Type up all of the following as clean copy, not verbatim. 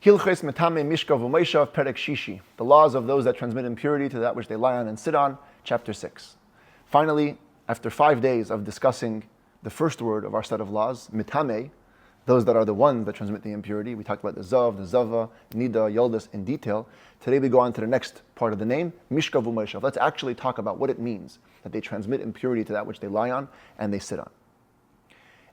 Hilchos Metam'ei Mishkav Umoshav Perek Shishi, the laws of those that transmit impurity to that which they lie on and sit on, chapter 6. Finally, after 5 days of discussing the first word of our set of laws, Metam'ei, those that are the ones that transmit the impurity, we talked about the Zav, the Zava, Nida, Yoldis in detail. Today we go on to the next part of the name, Mishkav Umoshav. Let's actually talk about what it means that they transmit impurity to that which they lie on and they sit on.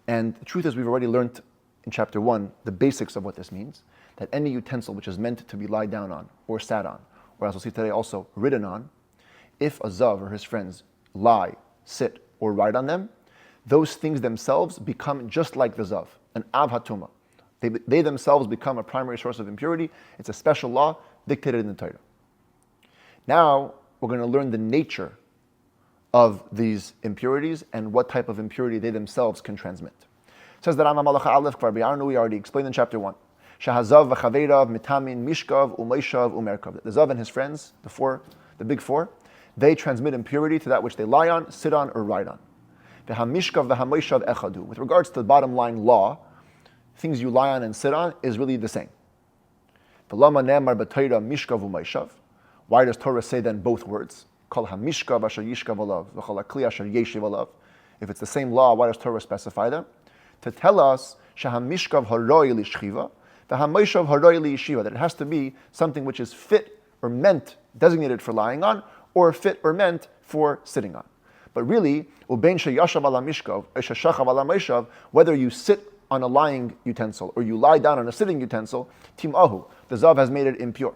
And the truth is, we've already learned in chapter 1 the basics of what this means, that any utensil which is meant to be lied down on, or sat on, or as we'll see today also, ridden on, if a Zav or his friends lie, sit, or ride on them, those things themselves become just like the Zav, an Av HaTumah. They themselves become a primary source of impurity. It's a special law dictated in the Torah. Now, we're going to learn the nature of these impurities and what type of impurity they themselves can transmit. It says that Rambam Malacha Aleph Kvar B'Yarnu, we already explained in chapter 1. Shahazav v'chaveirav mitamin mishkav umoshav umerkav. The Zav and his friends, the big four, they transmit impurity to that which they lie on, sit on, or ride on. V'hamishkav v'hamoshav echadu. With regards to the bottom line law, things you lie on and sit on is really the same. V'lama ne'amar b'Torah mishkav umoshav. Why does Torah say then both words? Kol hamishkav asher yishkav alav v'chol hakli asher yeshiv alav. If it's the same law, why does Torah specify them? To tell us shahamishkav haroi lishchiva, v'hamoshav haroi liyeshiva, that it has to be something which is fit or meant, designated for lying on, or fit or meant for sitting on. But really, ubein sheyashav ala mishkav, sheshachav ala moshav, whether you sit on a lying utensil or you lie down on a sitting utensil, timahu, the Zav has made it impure.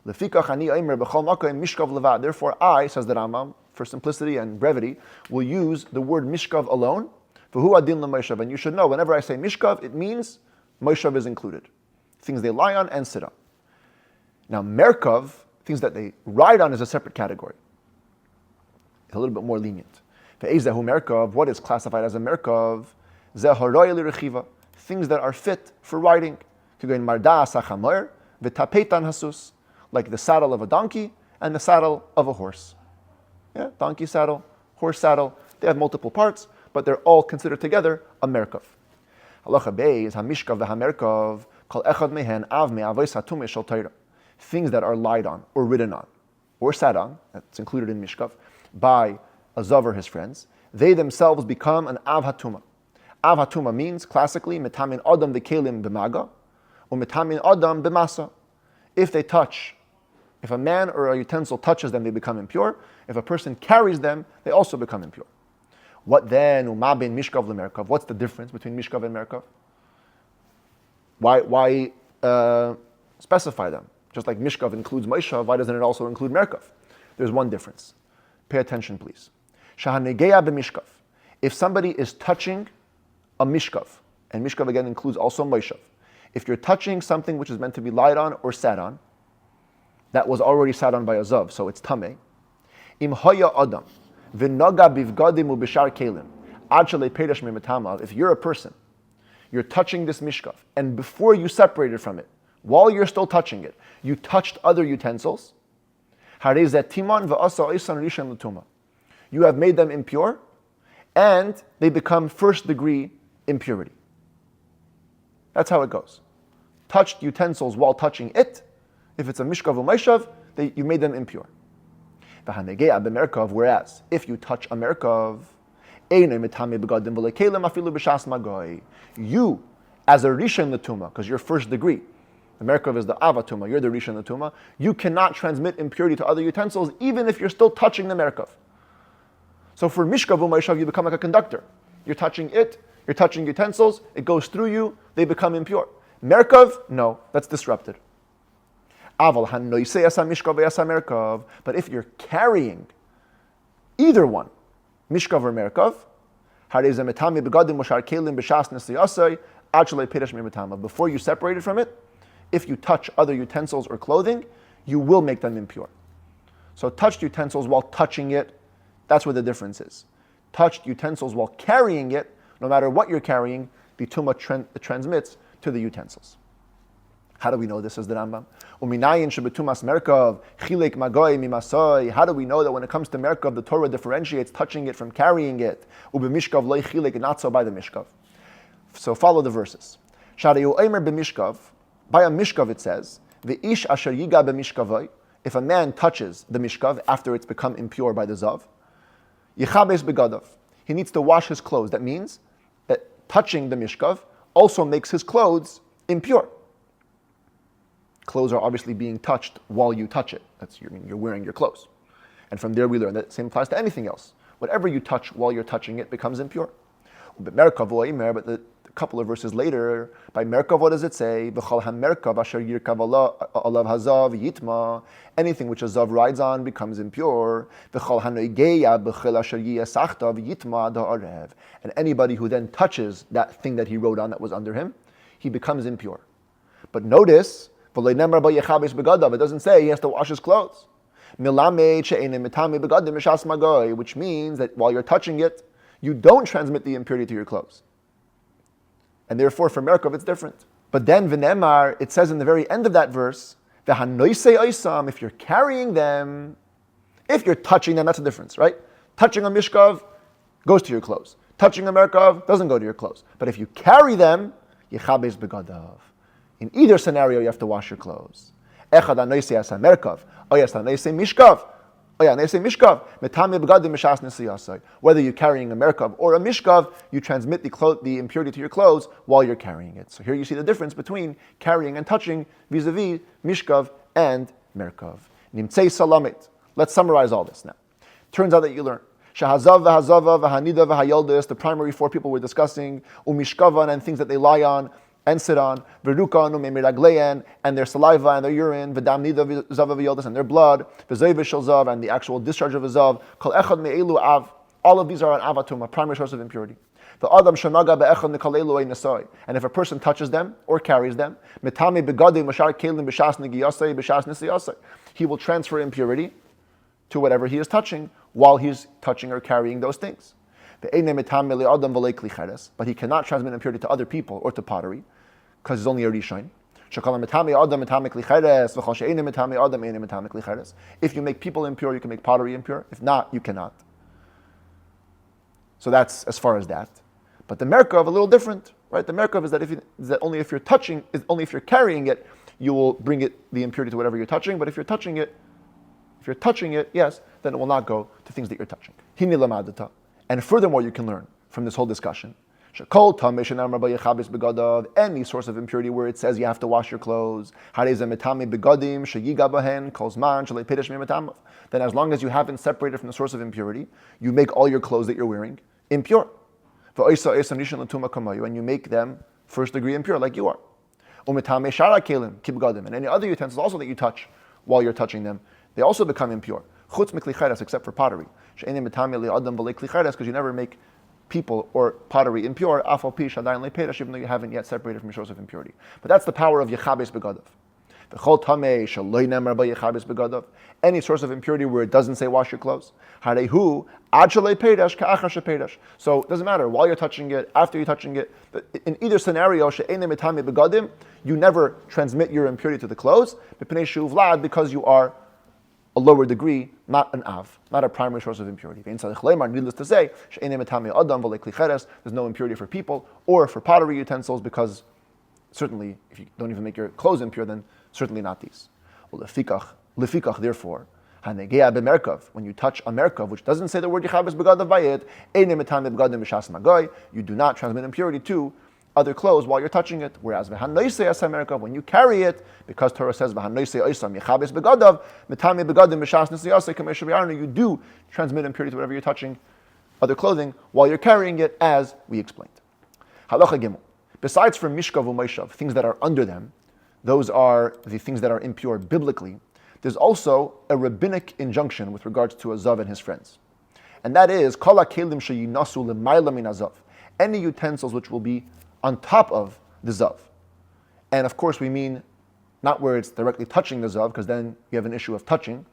Lefikach ani omer b'chol makom mishkav levad. Therefore, I, says the Rambam, for simplicity and brevity, will use the word mishkav alone. V'hu adin l'moshav, and you should know, whenever I say mishkav, it means moshav is included. Things they lie on and sit on. Now, merkav, things that they ride on, is a separate category. It's a little bit more lenient. Ve'ezehu merkav, what is classified as a merkav? Zeh haroi lirechiva, things that are fit for riding. K'goin mardas hachamor, v'tapetan hasus, like the saddle of a donkey and the saddle of a horse. Yeah, donkey saddle, horse saddle, they have multiple parts, but they're all considered together a merkav. Halacha Bey is hamishkav v'hamerkav kol echad mehen av me'avois hatumei shel Torah. Things that are lied on, or ridden on, or sat on, that's included in Mishkav, by a Zav or his friends, they themselves become an Av HaTumah. Av HaTumah means, classically, Metamin Adam v'kelim b'maga, or Metamin Adam b'masa. If a man or a utensil touches them, they become impure. If a person carries them, they also become impure. What then, Uma ben Mishkav lemerkav? What's the difference between Mishkav and Merkav? Why specify them? Just like Mishkav includes Moshav, why doesn't it also include Merkav? There's one difference. Pay attention, please. Shahanegeya b'mishkav. If somebody is touching a Mishkav, and Mishkav again includes also Moshav, if you're touching something which is meant to be lied on or sat on, that was already sat on by a Zav, so it's Tameh. Im haya adam v'naga bivgadim u'bishar kelim ad shalei peresh me'metamav. If you're a person, you're touching this Mishkav, and before you separated from it, while you're still touching it, you touched other utensils, you have made them impure, and they become first degree impurity. That's how it goes. Touched utensils while touching it, if it's a Mishkav Umoshav, you made them impure. Whereas, if you touch a Merkav, you, as a Rishon L'Tumah, because you're first degree, the Merkav is the Avatuma, you're the Rishon L'Tumah, you cannot transmit impurity to other utensils even if you're still touching the Merkav. So for Mishkav Umoshav, you become like a conductor. You're touching it, you're touching utensils, it goes through you, they become impure. Merkav, no, that's disrupted. But if you're carrying either one, Mishkav or Merkav, before you separated from it, if you touch other utensils or clothing, you will make them impure. So touched utensils while touching it, that's where the difference is. Touched utensils while carrying it, no matter what you're carrying, the tumah transmits to the utensils. How do we know this, says the Rambam? How do we know that when it comes to Merkav, the Torah differentiates touching it from carrying it? Not so by the Mishkav. So follow the verses. by a Mishkav it says, V'ish asher yiga b'mishkavai, if a man touches the Mishkav after it's become impure by the Zav, Yichabes begadav, he needs to wash his clothes. That means that touching the Mishkav also makes his clothes impure. Clothes are obviously being touched while you touch it. You're wearing your clothes. And from there we learn that the same applies to anything else. Whatever you touch while you're touching it becomes impure. But the couple of verses later, by Merkav, what does it say? Anything which a Zav rides on becomes impure. And anybody who then touches that thing that he rode on that was under him, he becomes impure. But notice, it doesn't say he has to wash his clothes. Which means that while you're touching it, you don't transmit the impurity to your clothes. And therefore, for Merkov, it's different. But then, V'nemar, it says in the very end of that verse, if you're carrying them, if you're touching them, that's a difference, right? Touching a Mishkav goes to your clothes. Touching a Merkov doesn't go to your clothes. But if you carry them, Yechabes begadav. In either scenario, you have to wash your clothes. Echad anoisei asa Merkov, oyas anoisei Mishkav. Whether you're carrying a Merkav or a Mishkav, you transmit the impurity to your clothes while you're carrying it. So here you see the difference between carrying and touching vis-a-vis Mishkav and Merkav. Nimtzei salamit. Let's summarize all this now. Turns out that you learn. Shahazav v'hazava v'hanida v'hayoldis, the primary four people we're discussing, umishkavan, and things that they lie on and sit on, v'rukan u'memiragleyan, and their saliva and their urine, v'dam nida v'zava v'yoldis, and their blood, v'zay v'shel zav, and the actual discharge of a zav, kol echad me'elu av, all of these are an avatum, a primary source of impurity. The adam shanaga be'echad nikalelu einasoi, and if a person touches them or carries them, Metam'ei begadim mashar kelim b'shas negiyasei b'shas nisiyasei, he will transfer impurity to whatever he is touching while he's touching or carrying those things. But he cannot transmit impurity to other people or to pottery, because he's only a rishon. If you make people impure, you can make pottery impure. If not, you cannot. So that's as far as that. But the Merkav, a little different, right? The Merkav is that only if you're carrying it, you will bring the impurity to whatever you're touching. But if you're touching it, yes, then it will not go to things that you're touching. And furthermore, you can learn from this whole discussion, any source of impurity where it says you have to wash your clothes, then as long as you haven't separated from the source of impurity, you make all your clothes that you're wearing impure. And you make them first degree impure, like you are. And any other utensils also that you touch while you're touching them, they also become impure. Except for pottery. Because you never make people or pottery impure, even though you haven't yet separated from your source of impurity. But that's the power of Yechabes begadav. Any source of impurity where it doesn't say wash your clothes. So it doesn't matter, while you're touching it, after you're touching it, in either scenario, you never transmit your impurity to the clothes, because you are a lower degree, not an av, not a primary source of impurity. Needless to say, there's no impurity for people or for pottery utensils, because certainly, if you don't even make your clothes impure, then certainly not these. Well, lefikach, therefore, when you touch a merkav, which doesn't say the word yechabes begadav by it, you do not transmit impurity to other clothes while you're touching it. Whereas when you carry it, because Torah says you do transmit impurity to whatever you're touching, other clothing, while you're carrying it, as we explained. Halacha Gimel. Besides from Mishkav Umoshav, things that are under them, those are the things that are impure biblically, there's also a rabbinic injunction with regards to a Zav and his friends. And that is, Kol HaKelim sheyinasu l'mayla min hazav, any utensils which will be on top of the Zav. And of course we mean not where it's directly touching the Zav, because then you have an issue of touching,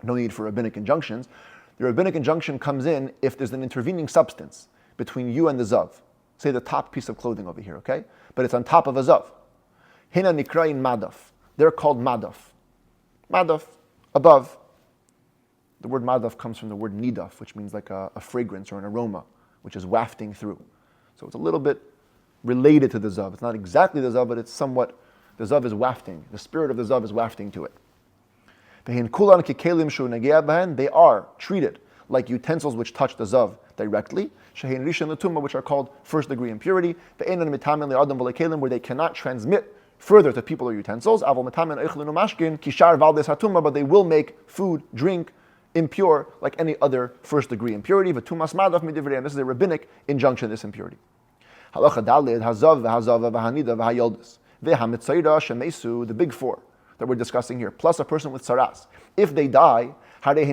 no need for rabbinic injunctions. The rabbinic injunction comes in if there's an intervening substance between you and the Zav. Say the top piece of clothing over here, okay? But it's on top of a Zav. Hina nikrain madaf. They're called madaf. Madaf, above. The word madaf comes from the word nidaf, which means like a fragrance or an aroma, which is wafting through. So it's a little bit related to the Zav. It's not exactly the Zav, but it's somewhat The zav is wafting. The spirit of the zav is wafting to it. They are treated like utensils which touch the zav directly, which are called first degree impurity, where they cannot transmit further to people or utensils, but they will make food, drink, impure like any other first degree impurity. This is a rabbinic injunction, this impurity. The big four that we're discussing here, plus a person with saras. If they die, they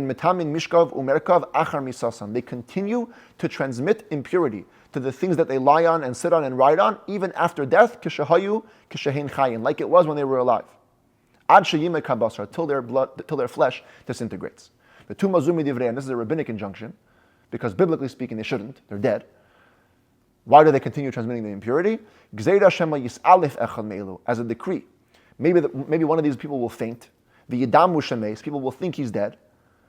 continue to transmit impurity to the things that they lie on and sit on and ride on, even after death, like it was when they were alive. Till their flesh disintegrates. This is a rabbinic injunction, because biblically speaking, they shouldn't. They're dead. Why do they continue transmitting the impurity? As a decree. Maybe one of these people will faint. People will think he's dead.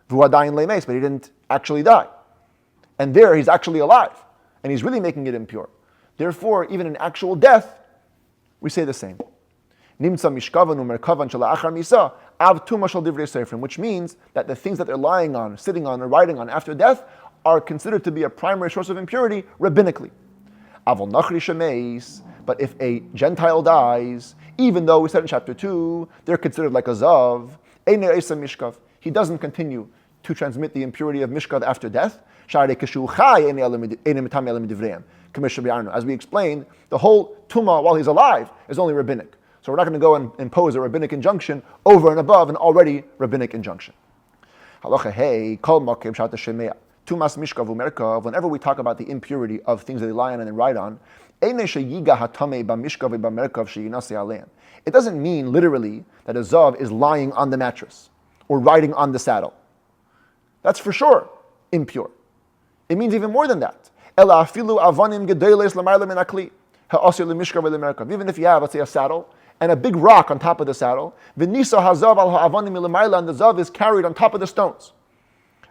But he didn't actually die. And there he's actually alive. And he's really making it impure. Therefore, even in actual death, we say the same. Which means that the things that they're lying on, sitting on, or riding on after death are considered to be a primary source of impurity rabbinically. But if a Gentile dies, even though we said in chapter 2, they're considered like a zav, Mishkav, he doesn't continue to transmit the impurity of Mishkav after death. As we explained, the whole Tumah while he's alive is only rabbinic. So we're not going to go and impose a rabbinic injunction over and above an already rabbinic injunction. Whenever we talk about the impurity of things that they lie on and they ride on, it doesn't mean literally that a zav is lying on the mattress or riding on the saddle. That's for sure impure. It means even more than that. Even if you have, let's say, a saddle and a big rock on top of the saddle, and the zav is carried on top of the stones.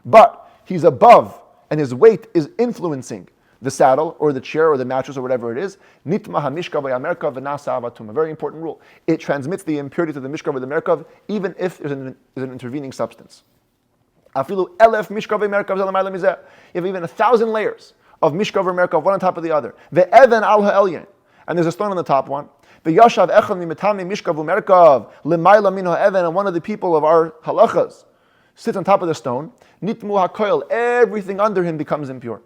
But he's above and his weight is influencing the saddle or the chair or the mattress or whatever it is. A very important rule. It transmits the impurity to the Mishkav or the Merkav even if there's an intervening substance. You have even 1,000 layers of Mishkav or Merkav, one on top of the other. And there's a stone on the top one. And one of the people of our halachas sits on top of the stone. Everything under him becomes impure.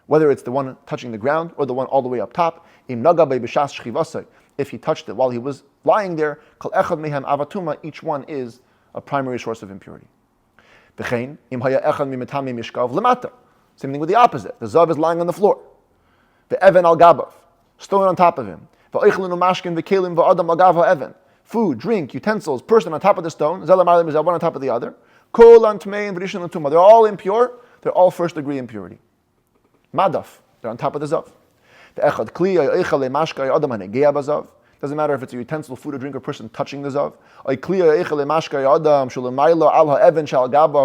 Whether it's the one touching the ground or the one all the way up top. If he touched it while he was lying there, each one is a primary source of impurity. Same thing with the opposite. The zav is lying on the floor. Stone on top of him. Food, drink, utensils, person on top of the stone. One on top of the other. They're all impure. They're all first degree impurity. Madaf, they're on top of the zav. Doesn't matter if it's a utensil, food, or drink, or person touching the zav.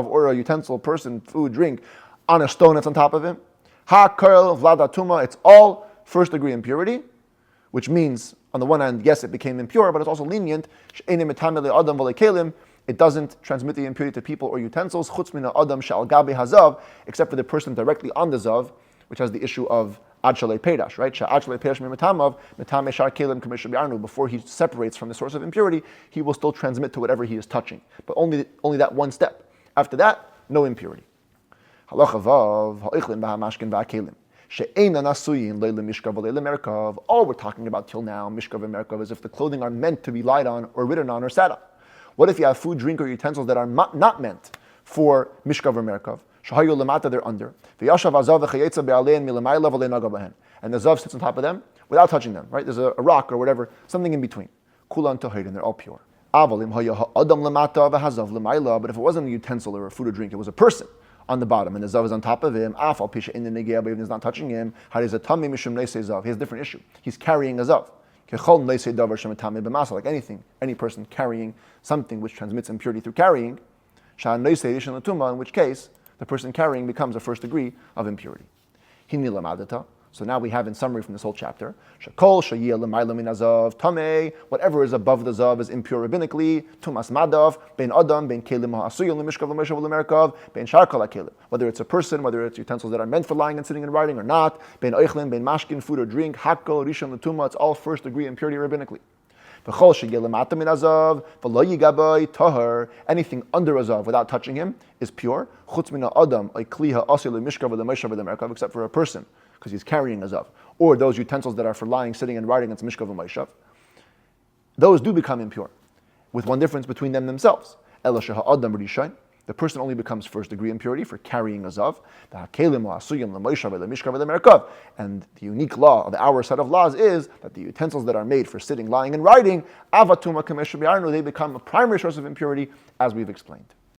Or a utensil, person, food, drink on a stone that's on top of him. It's all first degree impurity, which means, on the one hand, yes, it became impure, but it's also lenient. It doesn't transmit the impurity to people or utensils, except for the person directly on the zav, which has the issue of ad shalei pedash, right? Before he separates from the source of impurity, he will still transmit to whatever he is touching. But only that one step. After that, no impurity. All we're talking about till now, Mishkav and Merkav, is if the clothing are meant to be lied on or ridden on or sat on. What if you have food, drink, or utensils that are not meant for Mishkav or Merkav? They're under. And the zav sits on top of them without touching them, right? There's a rock or whatever, something in between. And they're all pure. But if it wasn't a utensil or a food or drink, it was a person on the bottom, and the zav is on top of him, even he's not touching him, he has a different issue. He's carrying a zav. Like anything, any person carrying something which transmits impurity through carrying, in which case, the person carrying becomes a first degree of impurity. So now we have in summary from this whole chapter, Shakol shayiyah l'mayla min hazav tamei, whatever is above the zav is impure rabbinically, tumas madav, ben adam, ben kelim ha'asuyim l'mishkav l'moshav l'merkav, ben shar kol ha'kelim. Whether it's a person, whether it's utensils that are meant for lying and sitting and writing or not, ben oichlin, ben mashkin, food or drink, hakol, rishon l'tuma, it's all first degree impurity rabbinically. V'chol shayiyah l'mata min hazav, v'lo yigabay tahar, anything under a zav without touching him is pure, chutz min ha'adam, ay kli ha'asuyim l'mishkav l'moshav l'merkav, except for a person, because he's carrying a zav, or those utensils that are for lying, sitting, and writing, it's Mishkav Umoshav. Those do become impure, with one difference between them themselves. The person only becomes first degree impurity for carrying a zav. And the unique law of our set of laws is that the utensils that are made for sitting, lying, and writing, they become a primary source of impurity, as we've explained.